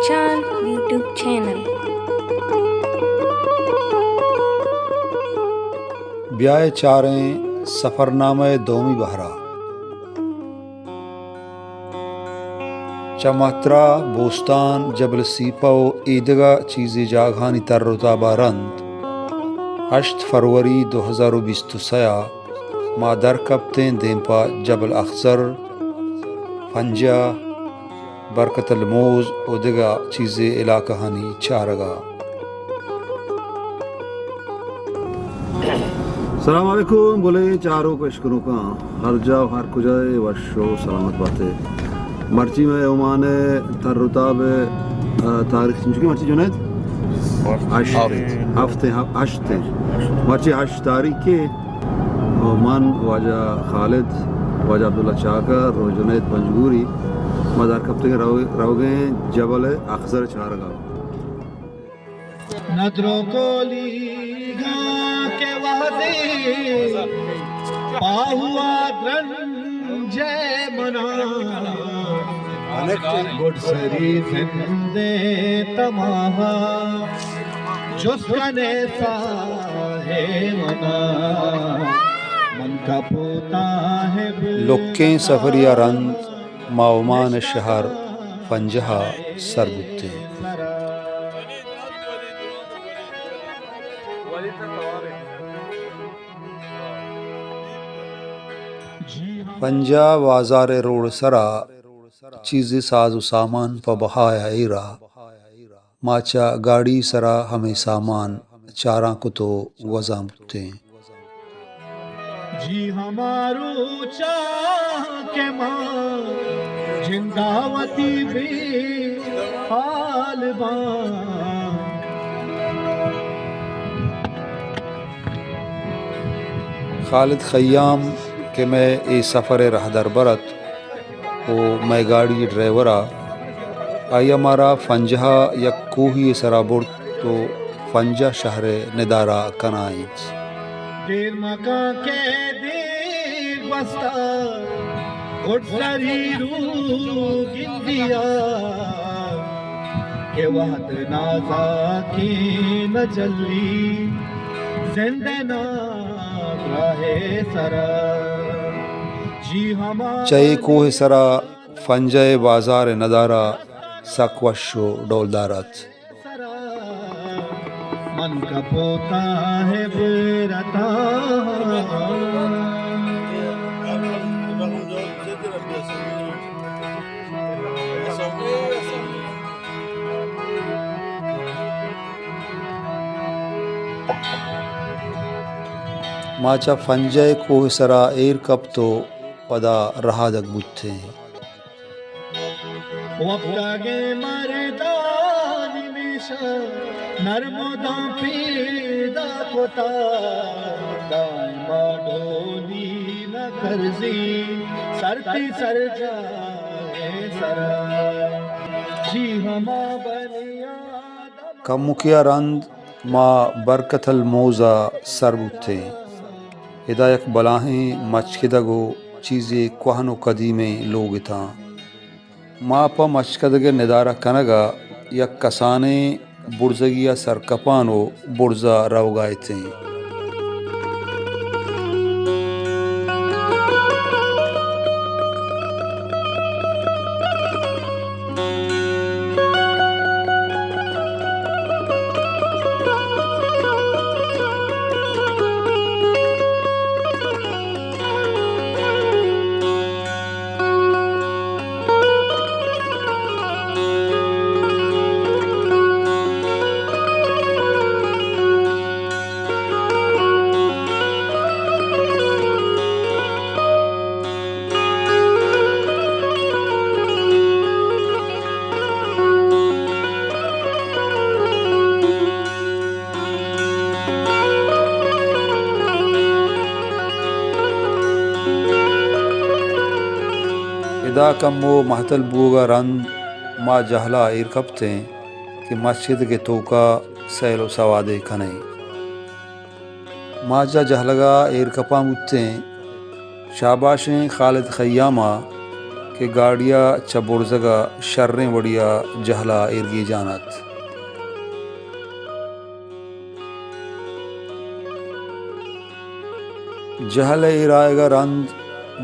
चांद YouTube channel. ब्याह चारें सफ़रनामे दोमी बहरा चमात्रा बोस्तान जबल सीपा ईदगा चीज़े जाघानी तर्रताबा रंद 8 फरवरी 2023 मादर कप्तें देंपा जबल अख्जर फंजा बरकतल मोज उदगा चीज़े इलाका हनी चारगा। सलाम अलैकुम बोले चारों पेशकरों का हर जाओ हर कुजाए वशो सलामत बातें मर्ची में ओमान तर्रताब तारीख की मर्ची जुनैद हफ्ते मर्ची 8 तारीख के ओमान वाजा खालिद वाजा अब्दुल्ला चाकर रो जुनैद पंजगूरी मदार कप्ते के रहोगे जबल अख्जर चारगा नजरों को लीगा के वादे पाहुआ जय मना गुडसरी जिंदे तमाहा जुस्कने साहे मना मन का पोता है लुक्कें सफरिया रंद माओमान शहर फंजहा सरबुत्ते पंजा बाजार रोड सरा चीज़े साजो सामान प बहाया एरा माचा गाड़ी सरा हमें सामान चारा को तो वज़ा बुते जी हमारू चाह के मां जिंदावती भी हाल खालिद खयाम के मैं ए सफ़र रहदर बरत ओ मैं गाड़ी ड्राइवरा आई हमारा फंजहा या कोही सरा बुर्द तो फंजा शहर निदारा कनाइज देर मका के देर बस्ता गुडसरी रू गिंदिया के वहद नाजा की न चली जिंदना रहे सरा जी हमारा चय कोह सरा फंजय बाजार नदारा सकवशो डोलदारत मन का पोता है बेरता माचा फंजय कोह सरा एर कब तो पदा रहादक बुत्थे वक्तागे मरदानी मिशा नर्मदा पीदा कोता दाइमा ढोली न करजी सरती सर जाए सरा जी हमा बनिया कमुकिया रंद माँ बरकतल मोजा सरबुत्थे हिदायक बलाहें मचकदगो चीज़े कोहनो कदीमे लोग था माँ प मचकदगे निदारा कनगा या कसाने बुर्जगिया सरकपानो बुर्जा रवगाए थे इदा कमो महतल बूगा रंद माँ जहला एर कपते कि मस्जिद के तोका सैलो सवादे खने माजा जहलगा एर कपा मुत्ते शाबाशें खालिद खयामा कि गाड़िया चबुर्जगा शर्रें वड़िया जहला इर्गी जानत। जहल इराएगा रंद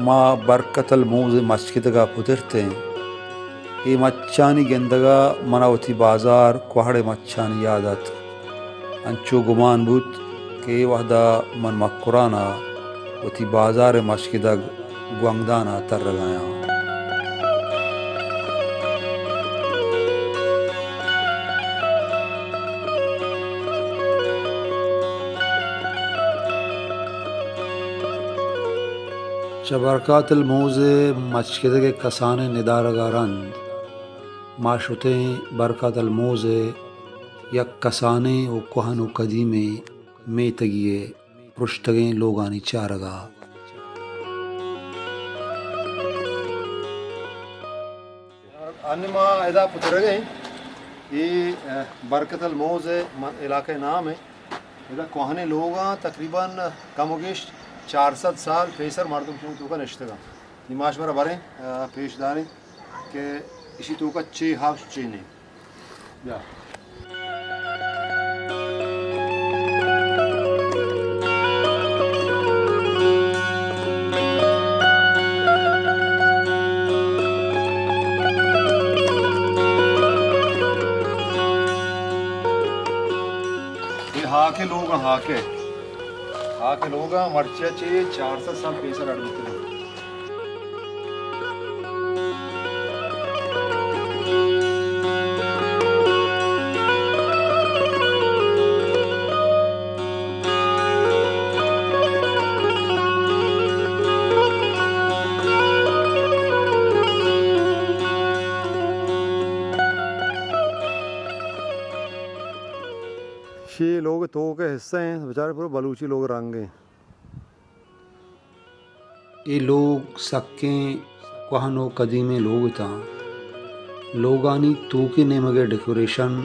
माँ बरकतल मूज मस्जिदगा पुतिरते ये मच्चानी गेंदगा मनावती बाजार कुहड़े मच्चानी यादत अंचो गुमान बुत के वहदा मन मक्कुराना वती बाजार मस्जिदग गुंगदाना तर लगाया। चबरकातल मोज़े मस्जिद के कसाने निदारगारंद माशुते बरकातल मोज़े या कसाने व कोहन व कदीमे में तगिए पृष्ठगे लोगानी चारगा। अन्नमा एदा पुतरगे ये बरकतल मोज़ इलाके नाम है। इधर कोहने लोगा तकरीबन कमोगेश 400 साल पेसर मर्दम क्यों तो का नश्तगा निमाश बरा बारे पेशदारी के इसी तो का चे हाफ चेने या ये हाके लोग हाके लोग मर्चा चे 400 साल पेसर अड़ते हैं। ये लोग तो के हिस्से हैं बेचारे पूरे बलूची लोग रंगे। ये लोग सक्के कोहनो कदीमे लोग था लोगानी तो के नेमगे डेकोरेशन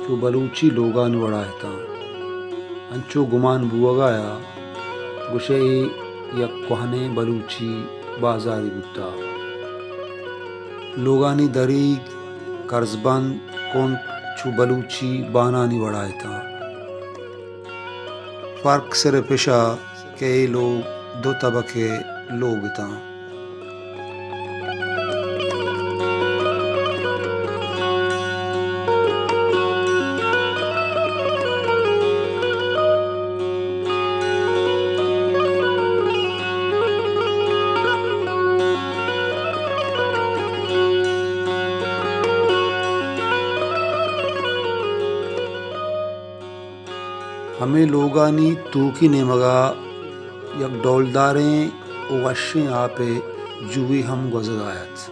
जो बलूची लोगान वड़ाए था अंचो गुमान बुआगाया गुशे या कोहने बलूची बाजारी बुता लोगानी दरीग कर्जबंद कौन छू बलूची बानानी वड़ाए था। फ़र्क सिर्फ पेशा के लोग दो तबके लोग था। हमें लोगानी तूकी ने मगा यक डोलदारें वशें आपे जुवी हम गुजरायत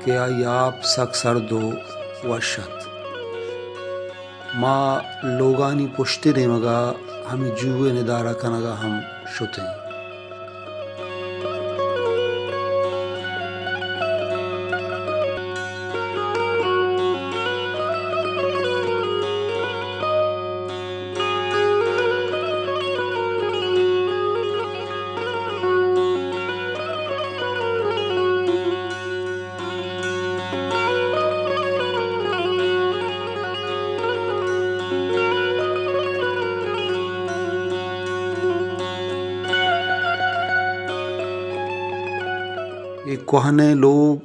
के आप सक सर दो वशत माँ लोगानी पुश्ते ने मगा हम जुए निदारा कनगा हम शुते ये कोहने लोग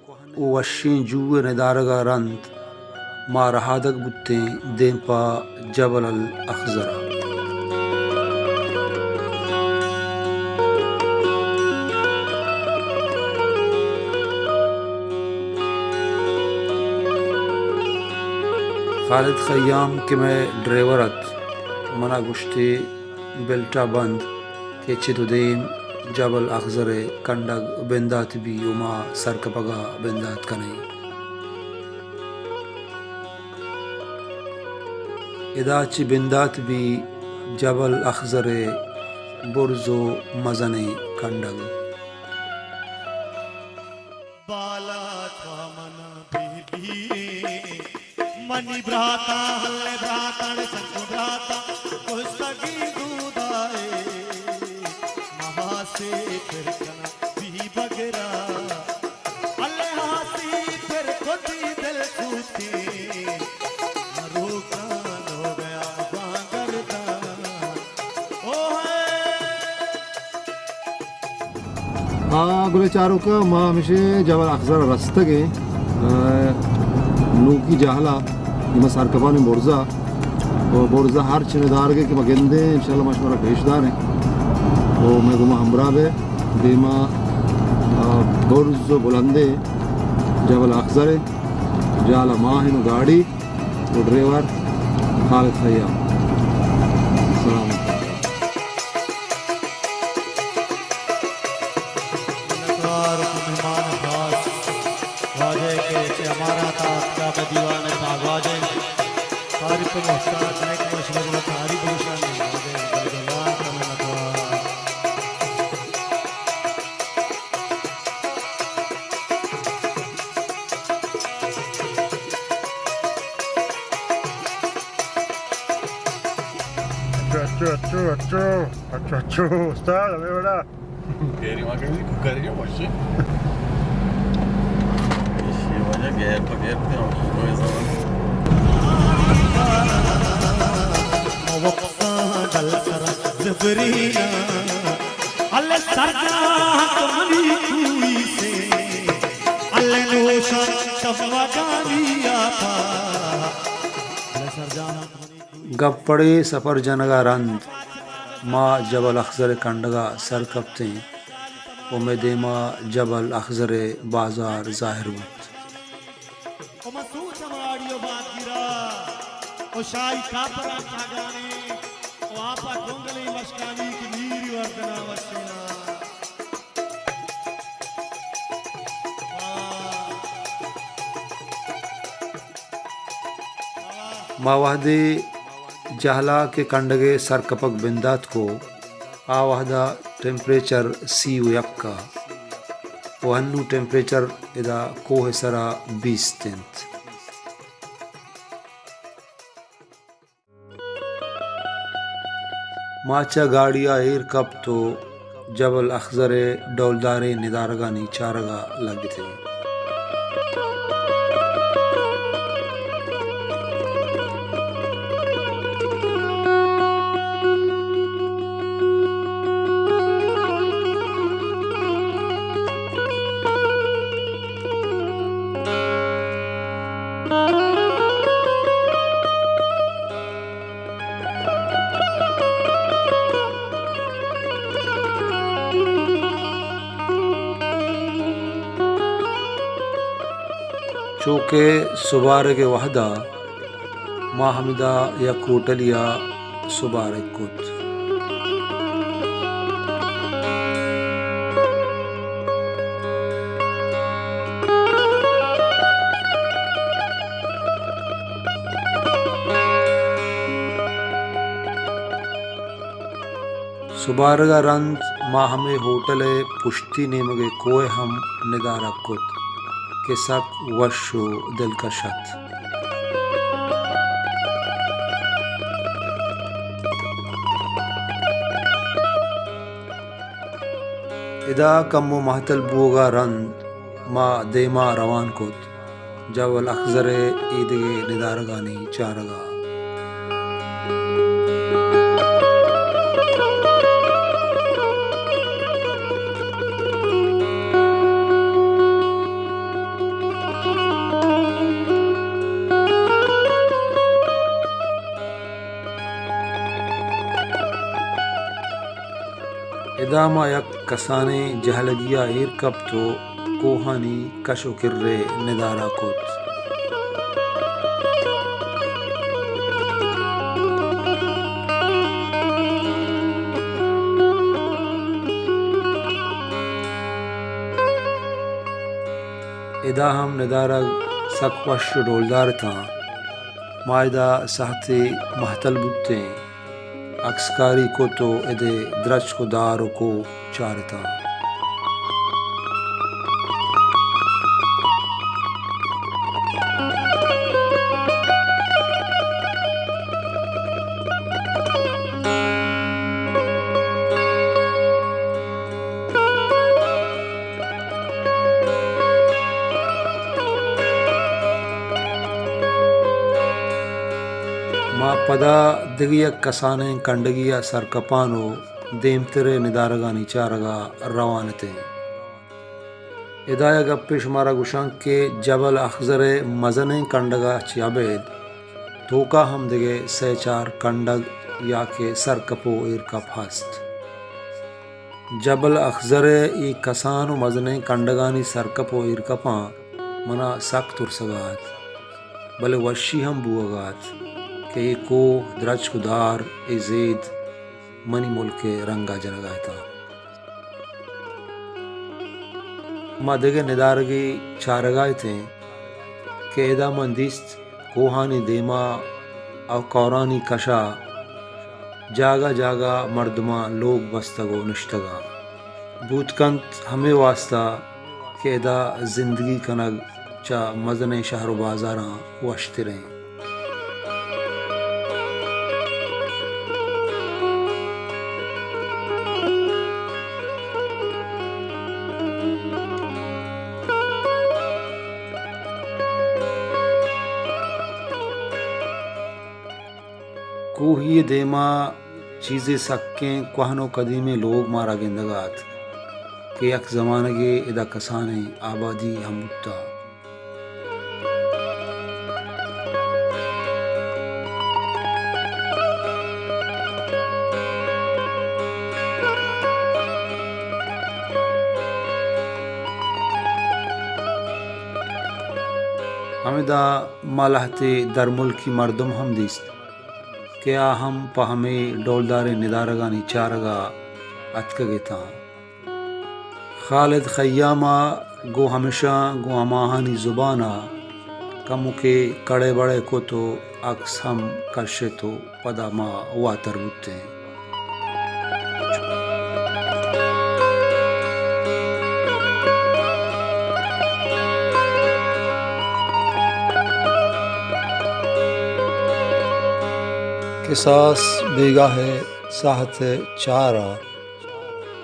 वशें जुए निदारगा रंत माँ रहादक बुत्ते देंपा जबल अल अखजरा खालिद खयाम के मैं ड्राइवरत मना गुश्ते बेल्टा बंद के चितुदेम जबल अखजरे कंडग बेंदात भी उमा सरकपगा बेंदात कने इदाची बेंदात भी जबल अखजरे बुर्जो मजने कंडग बाला मन मनी भ्राता हल्ले भ्रातण संग भ्राता पुस्तकी दूदाए महासे फिर कना भी बगरा गुले चारों का माँ हमेशा जबल अखजर रास्ता के नूकी जहला इमा सारकबा ने बोर्जा और बोर्जा हर चिनेदार के कि मगेंदे इंशाल्लाह मशवरा पेशदार हैं वो मैं गुमा हमरा बे देमा बोर्ज बुलंदे जबल अखजर जाला माँ है गाड़ी और ड्राइवर खालिद खयाम। सलाम नकार मेहमान खास वाजे के हमारा था क्या दीवाने था वाजे तारीफ मोहताज नेक मशवरा तारीफ निशान वाजे बदला तमन्ना अच्छा उस्ताद हमें बड़ा Geri makan ini kukarnya masih. Işi olacak yer yapıyor. O zaman. वक्ता डल कर जबरीना अल्ले सरजा तुम्हारी हुई से अल्ले नोशा तफवा जानिया था अल्ले सरजा गप्पड़े सफर जनगा रंद माँ जबल अखजर कंडगा सर कपते उमेदे माँ जबल अखजर बाजार जाहिर बुत ओ मसूद हमारी बात गिरा ओ शाही कापरा सागाने ओ आपा गोंगली मस्कानी की नीरी वर्दना वसेना मावाहदे जहला के कंडगे सर कपक बिंदात को आवाहदा टेम्परेचर सी यक्का वहन्नु टेम्परेचर इदा कोह सरा 20 तिंत माचा गाड़िया एयर कप तो जबल अखजरे डौलदारे निदारगा नीचारगा लगे थे चूँकि सुबार के वहदा माँ हमिदा या कोटलिया सुबार कुत सुबार का रंत माँ हमें होटल पुश्ती नेमगे कोय हम निदारा कुत के सक वशो दिलकशत इदा कम्मो महतल बोगा रंद माँ देमा रवान कुत जवल अखजरे ईदगे निदारगानी चारगा इदामा यक कसाने जहलगिया एर कब तो कोहानी कशो किर्रे निदारा कुत इदा हम निदारा सकवश डोलदार था मायदा सहते महतल बुत्ते अक्सकारी को तो इदे द्रच को दारो को चारता माँ पदा दिगिया कसाने कंडगिया सरकपानो देमतरे निदारगा निचारगा रवानते इदाया गप्पे शुमारा गुशां के जबल अखजर मजने कंडगा चियाबेद धोका हम दिगे से चार कंडग या के सर कपो एर कप हस्त जबल अखजर ई कसान मजने कंडगानी सर कपो एर कपा मना सख्त उर्सगात भले वशी हम बुआगात के को द्रज कुदार ए जेद मनी मुल्क के रंगा जनगाता मदगे निदारगी चारगाय थे के एदा मंदिस्त कोहानी देमा और कौरानी कशा जागा जागा मर्दमा लोग बस्तगो निश्तगा बूतकंत हमें वास्ता के एदा जिंदगी कनग चा मजने शहर बाजारा वशते रहें कोही देमा चीज़ें सक्कें कोहनो कदीमे लोग मारा गिंदगात के एक ज़माने के इदा कसाने आबादी हमुत्ता हमेदा मालहते दरमुल की मर्दम हम दिस्त क्या हम पहमे डोलदारे निदारगा निचारगा अतकगेता खालिद खय्यामा गो हमेशा गो अमाहानी जुबाना कमु के कड़े बड़े को तो अक्स हम कशे तो पदामा वातर बुते किसास बेगाह साहत चारा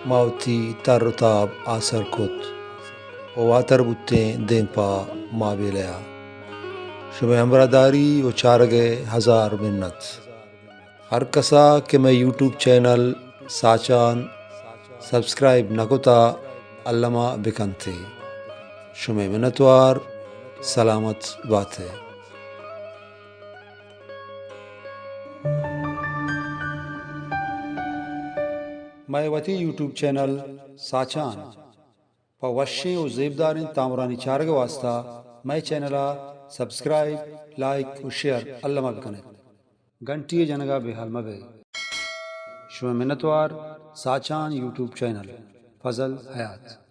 मावती तरताब आसर कुत व वातर बुत्ते देंपा मावेलया शुभ हमरादारी व चारगे हजार मिन्नत हर कसा के मैं यूट्यूब चैनल साचान सब्सक्राइब नकुता अल्लमा बिकंते शुमे मिन्नतवार सलामत बातें मैं वती यूट्यूब चैनल साचान पवशे और जेबदार तामरानी चारग वास्ता मैं चैनला सब्सक्राइब लाइक और शेयर अल्लाह मबकने घंटी जनगा बेहाल मबे शुभ मिन्नतवार साचान यूट्यूब चैनल फजल हयात।